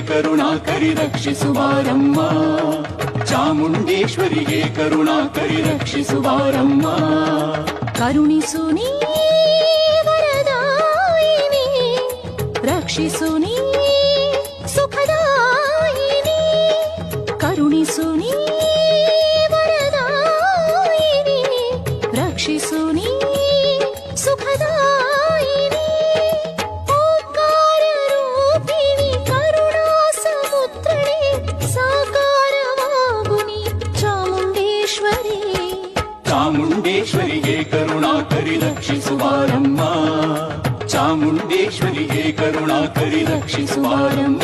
ಕರುಣಾಕರಿ ರಕ್ಷಿಸುವಾರಮ್ಮ. ಚಾಮುಂಡೇಶ್ವರಿಗೆ ಕರುಣಾಕರಿ ರಕ್ಷಿಸುವಾರಮ್ಮ. ಕರುಣಿಸು ನೀ ವರದಾಯಿನಿ, ರಕ್ಷಿಸು ನೀ ಸುಖದಾಯಿನಿ. ಕರುಣಿಸು ನೀ ವರದಾಯಿನಿ, ರಕ್ಷಿಸು ನೀ ಸುಖದಾಯಿನಿ. ಓಂಕಾರ ರೂಪಿಣಿ ಕರುಣಾ ಸಮುದ್ರನೇ, ಸಾಕಾರವಾಗು ನೀ ಚಾಮುಂಡೇಶ್ವರಿ. ಚಾಮುಂಡೇಶ್ವರಿಗೆ ಕರುಣಾಕರಿ ರಕ್ಷಿಸುವಾರಮ್ಮ. ಚಾಮುಂಡೇಶ್ವರಿಗೆ ಕರುಣಾಕರಿ ರಕ್ಷಿಸುವಾರಮ್ಮ.